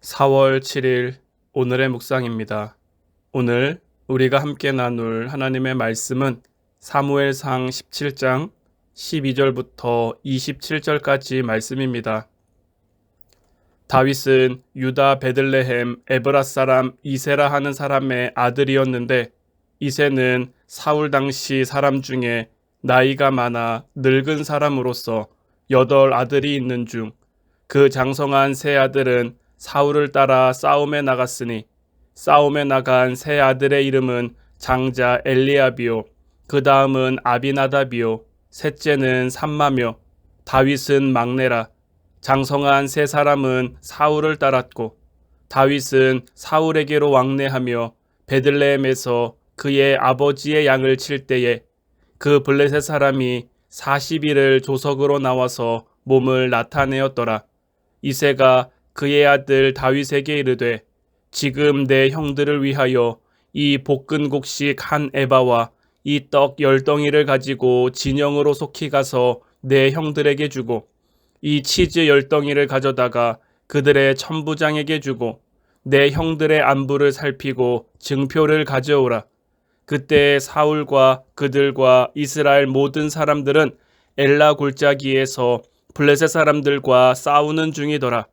4월 7일 오늘의 묵상입니다. 오늘 우리가 함께 나눌 하나님의 말씀은 사무엘상 17장 12절부터 27절까지 말씀입니다. 다윗은 유다 베들레헴 에브라 사람 이세라 하는 사람의 아들이었는데, 이세는 사울 당시 사람 중에 나이가 많아 늙은 사람으로서 8 아들이 있는 중 그 장성한 세 아들은 사울을 따라 싸움에 나갔으니, 싸움에 나간 세 아들의 이름은 장자 엘리압이요, 그 다음은 아비나답이요, 셋째는 삼마며, 다윗은 막내라. 장성한 세 사람은 사울을 따랐고, 다윗은 사울에게로 왕래하며 베들레헴에서 그의 아버지의 양을 칠 때에 그 블레셋 사람이 40일을 조석으로 나와서 몸을 나타내었더라. 이새가 그의 아들 다윗에게 이르되, 지금 내 형들을 위하여 이 볶은 곡식 1에바와 이 떡 10덩이를 가지고 진영으로 속히 가서 내 형들에게 주고, 이 치즈 10덩이를 가져다가 그들의 천부장에게 주고, 내 형들의 안부를 살피고 증표를 가져오라. 그때 사울과 그들과 이스라엘 모든 사람들은 엘라 골짜기에서 블레셋 사람들과 싸우는 중이더라.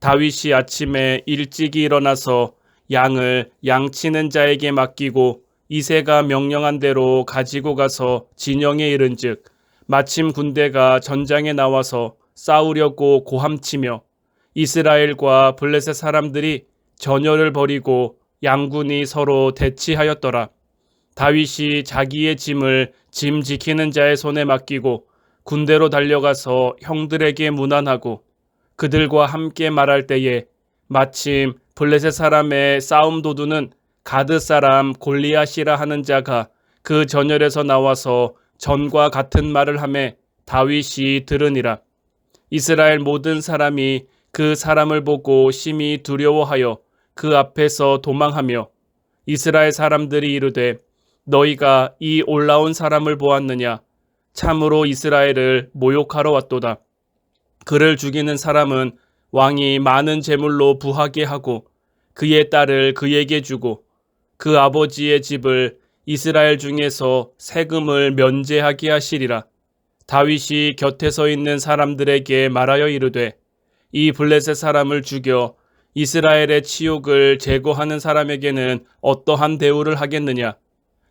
다윗이 아침에 일찍이 일어나서 양을 양치는 자에게 맡기고 이새가 명령한 대로 가지고 가서 진영에 이른즉, 마침 군대가 전장에 나와서 싸우려고 고함치며 이스라엘과 블레셋 사람들이 전열을 벌이고 양군이 서로 대치하였더라. 다윗이 자기의 짐을 짐 지키는 자의 손에 맡기고 군대로 달려가서 형들에게 문안하고, 그들과 함께 말할 때에 마침 블레셋 사람의 싸움 도두는 가드 사람 골리앗이라 하는 자가 그 전열에서 나와서 전과 같은 말을 하매 다윗이 들으니라. 이스라엘 모든 사람이 그 사람을 보고 심히 두려워하여 그 앞에서 도망하며, 이스라엘 사람들이 이르되, 너희가 이 올라온 사람을 보았느냐? 참으로 이스라엘을 모욕하러 왔도다. 그를 죽이는 사람은 왕이 많은 재물로 부하게 하고 그의 딸을 그에게 주고 그 아버지의 집을 이스라엘 중에서 세금을 면제하게 하시리라. 다윗이 곁에 서 있는 사람들에게 말하여 이르되, 이 블레셋 사람을 죽여 이스라엘의 치욕을 제거하는 사람에게는 어떠한 대우를 하겠느냐?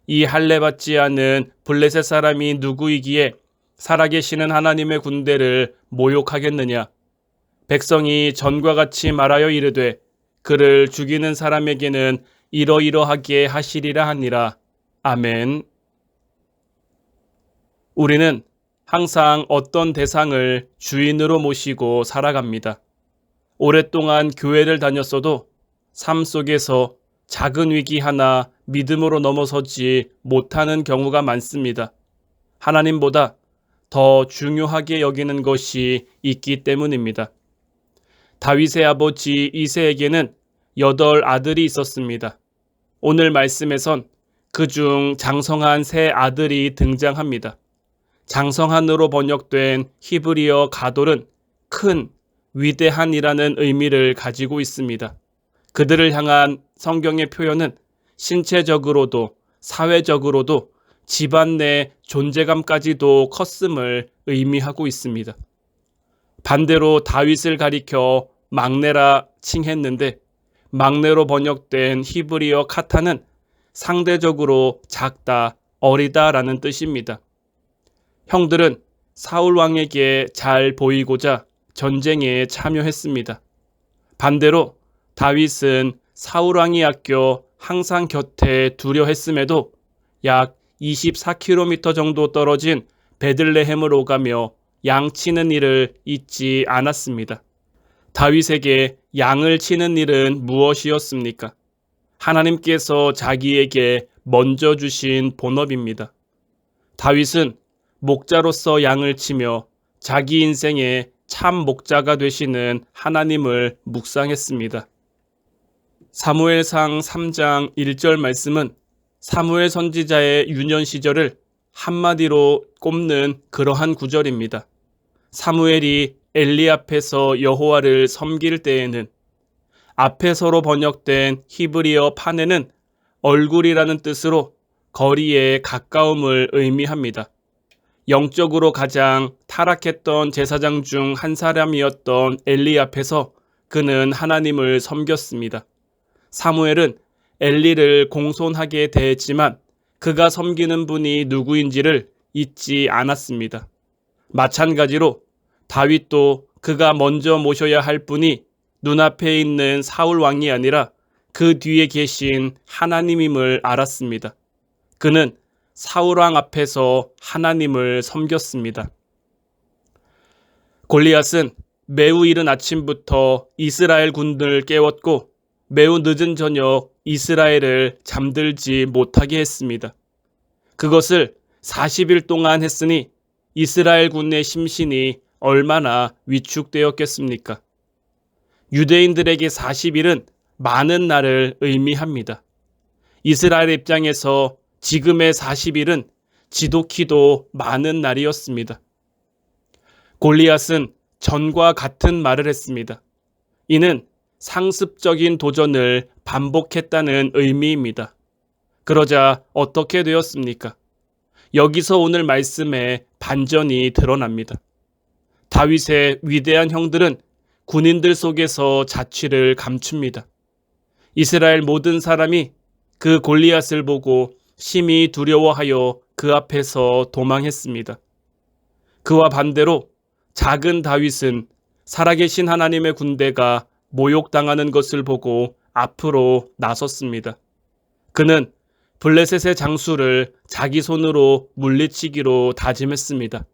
이 할례받지 않은 블레셋 사람이 누구이기에 살아계시는 하나님의 군대를 모욕하겠느냐? 백성이 전과 같이 말하여 이르되, 그를 죽이는 사람에게는 이러이러하게 하시리라 하니라. 아멘. 우리는 항상 어떤 대상을 주인으로 모시고 살아갑니다. 오랫동안 교회를 다녔어도 삶 속에서 작은 위기 하나 믿음으로 넘어서지 못하는 경우가 많습니다. 하나님보다 더 중요하게 여기는 것이 있기 때문입니다. 다윗의 아버지 이새에게는 8 아들이 있었습니다. 오늘 말씀에선 그중 장성한 세 아들이 등장합니다. 장성한으로 번역된 히브리어 가돌은 큰, 위대한이라는 의미를 가지고 있습니다. 그들을 향한 성경의 표현은 신체적으로도 사회적으로도 집안 내 존재감까지도 컸음을 의미하고 있습니다. 반대로 다윗을 가리켜 막내라 칭했는데, 막내로 번역된 히브리어 카타는 상대적으로 작다, 어리다라는 뜻입니다. 형들은 사울 왕에게 잘 보이고자 전쟁에 참여했습니다. 반대로 다윗은 사울 왕이 아껴 항상 곁에 두려 했음에도 약 24km 정도 떨어진 베들레헴을 오가며 양치는 일을 잊지 않았습니다. 다윗에게 양을 치는 일은 무엇이었습니까? 하나님께서 자기에게 먼저 주신 본업입니다. 다윗은 목자로서 양을 치며 자기 인생의 참 목자가 되시는 하나님을 묵상했습니다. 사무엘상 3장 1절 말씀은 사무엘 선지자의 유년 시절을 한마디로 꼽는 그러한 구절입니다. 사무엘이 엘리 앞에서 여호와를 섬길 때에는 앞에서로 번역된 히브리어 파네는 얼굴이라는 뜻으로 거리의 가까움을 의미합니다. 영적으로 가장 타락했던 제사장 중 한 사람이었던 엘리 앞에서 그는 하나님을 섬겼습니다. 사무엘은 엘리를 공손하게 대했지만 그가 섬기는 분이 누구인지를 잊지 않았습니다. 마찬가지로 다윗도 그가 먼저 모셔야 할 분이 눈앞에 있는 사울 왕이 아니라 그 뒤에 계신 하나님임을 알았습니다. 그는 사울 왕 앞에서 하나님을 섬겼습니다. 골리앗은 매우 이른 아침부터 이스라엘 군을 깨웠고 매우 늦은 저녁 이스라엘을 잠들지 못하게 했습니다. 그것을 40일 동안 했으니 이스라엘 군의 심신이 얼마나 위축되었겠습니까? 유대인들에게 40일은 많은 날을 의미합니다. 이스라엘 입장에서 지금의 40일은 지독히도 많은 날이었습니다. 골리앗은 전과 같은 말을 했습니다. 이는 상습적인 도전을 반복했다는 의미입니다. 그러자 어떻게 되었습니까? 여기서 오늘 말씀에 반전이 드러납니다. 다윗의 위대한 형들은 군인들 속에서 자취를 감춥니다. 이스라엘 모든 사람이 그 골리앗을 보고 심히 두려워하여 그 앞에서 도망했습니다. 그와 반대로 작은 다윗은 살아계신 하나님의 군대가 모욕당하는 것을 보고 앞으로 나섰습니다. 그는 블레셋의 장수를 자기 손으로 물리치기로 다짐했습니다.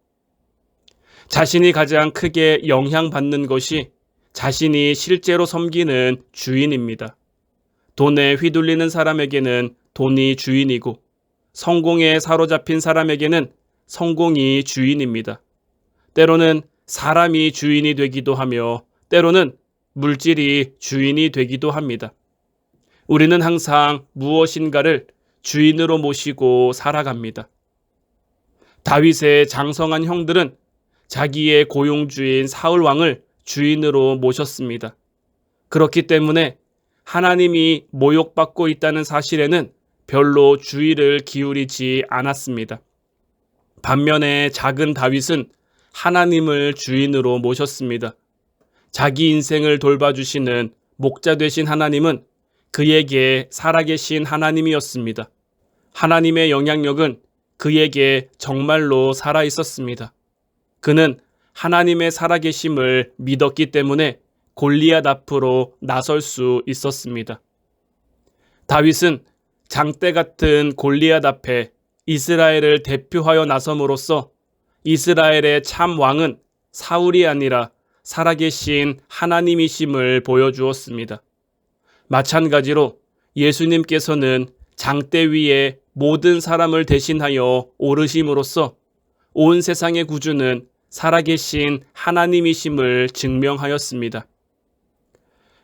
자신이 가장 크게 영향받는 것이 자신이 실제로 섬기는 주인입니다. 돈에 휘둘리는 사람에게는 돈이 주인이고 성공에 사로잡힌 사람에게는 성공이 주인입니다. 때로는 사람이 주인이 되기도 하며 때로는 물질이 주인이 되기도 합니다. 우리는 항상 무엇인가를 주인으로 모시고 살아갑니다. 다윗의 장성한 형들은 자기의 고용주인 사울 왕을 주인으로 모셨습니다. 그렇기 때문에 하나님이 모욕받고 있다는 사실에는 별로 주의를 기울이지 않았습니다. 반면에 작은 다윗은 하나님을 주인으로 모셨습니다. 자기 인생을 돌봐주시는 목자 되신 하나님은 그에게 살아계신 하나님이었습니다. 하나님의 영향력은 그에게 정말로 살아있었습니다. 그는 하나님의 살아계심을 믿었기 때문에 골리앗 앞으로 나설 수 있었습니다. 다윗은 장대 같은 골리앗 앞에 이스라엘을 대표하여 나섬으로써 이스라엘의 참 왕은 사울이 아니라 살아계신 하나님이심을 보여주었습니다. 마찬가지로 예수님께서는 장대 위에 모든 사람을 대신하여 오르심으로써 온 세상의 구주는 살아계신 하나님이심을 증명하였습니다.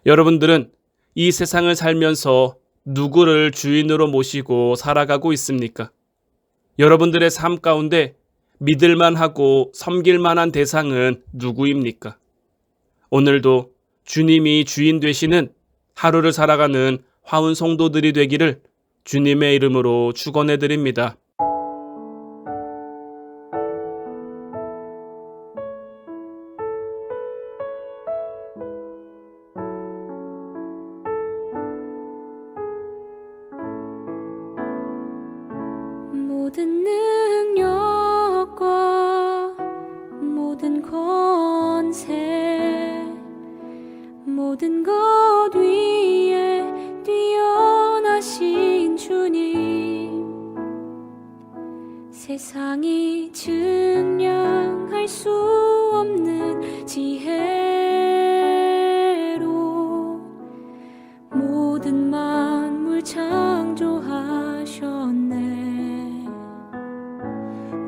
여러분들은 이 세상을 살면서 누구를 주인으로 모시고 살아가고 있습니까? 여러분들의 삶 가운데 믿을만하고 섬길만한 대상은 누구입니까? 오늘도 주님이 주인 되시는 하루를 살아가는 화운 성도들이 되기를 주님의 이름으로 축원해 드립니다. 모든 능력과 모든 권세 모든 것 위에 뛰어나신 주님 세상이 증량할 수 없는 지혜로 모든 만물 창조하셨네.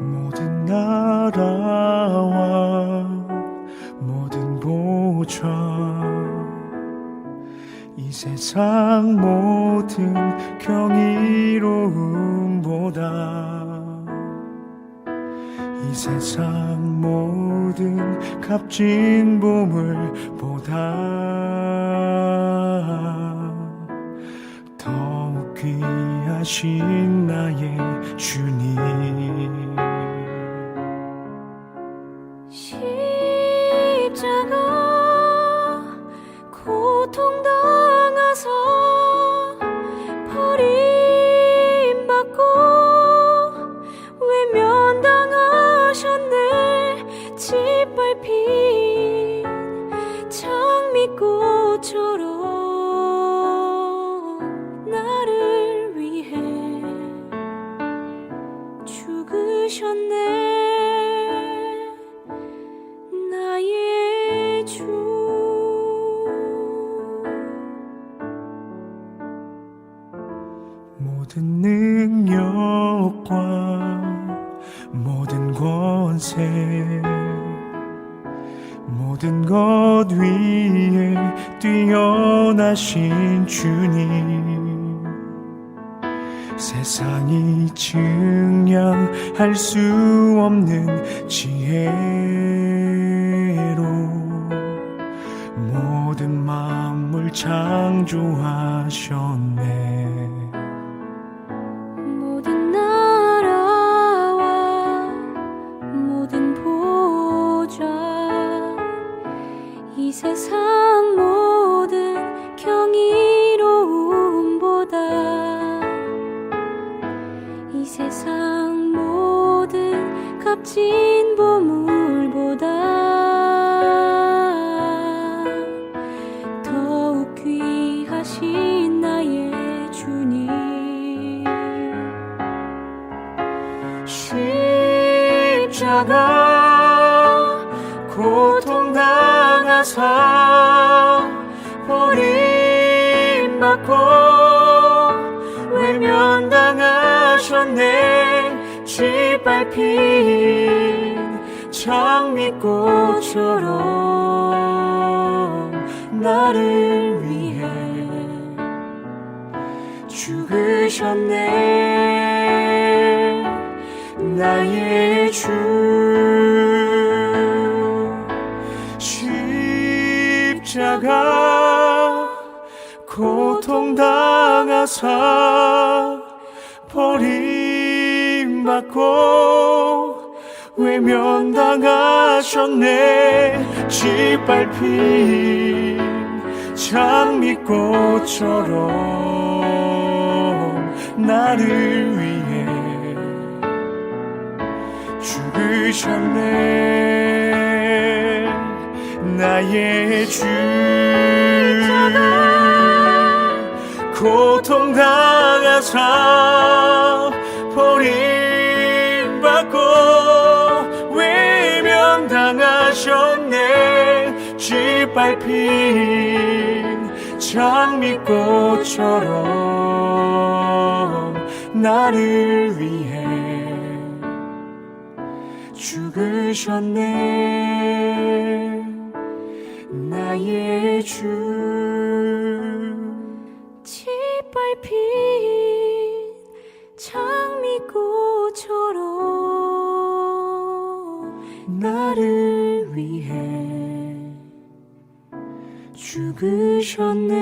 모든 나라와 모든 보좌 이 세상 모든 경이로움보다 이 세상 모든 모든 값진 보물보다 더욱 귀하신 나의 주님. 십자가 고통당하사 버림받고 외면당하셨네. 짓밟힌 장미꽃처럼 나를 위해 죽으셨네. 나의 주. 모든 능력과 모든 권세 모든 것 위에 뛰어나신 주님, 세상이 증량할 수 없는 지혜로 모든 만물 창조하셨네. 모든 나라와 모든 보좌 이 세상 모든 경이로움보다 이 세상 모든 값진 보물보다 더욱 귀하신 나의 주님. 십자가 고통당하사 버림받고 외면당하셨네. 짓밟힌 장미꽃처럼 나를 위해 죽으셨네. 나의 주. 십자가 고통당하사 버림받고 외면당하셨네. 짓밟힌 장미꽃처럼 나를 위해 죽으셨네. 나의 주. 고통당하사 버림받고 외면당하셨네. 짓밟힌 장미꽃처럼 나를 위해 죽으셨네. 나의 주. 짓밟힌 장미꽃처럼 나를 위해 죽으셨네.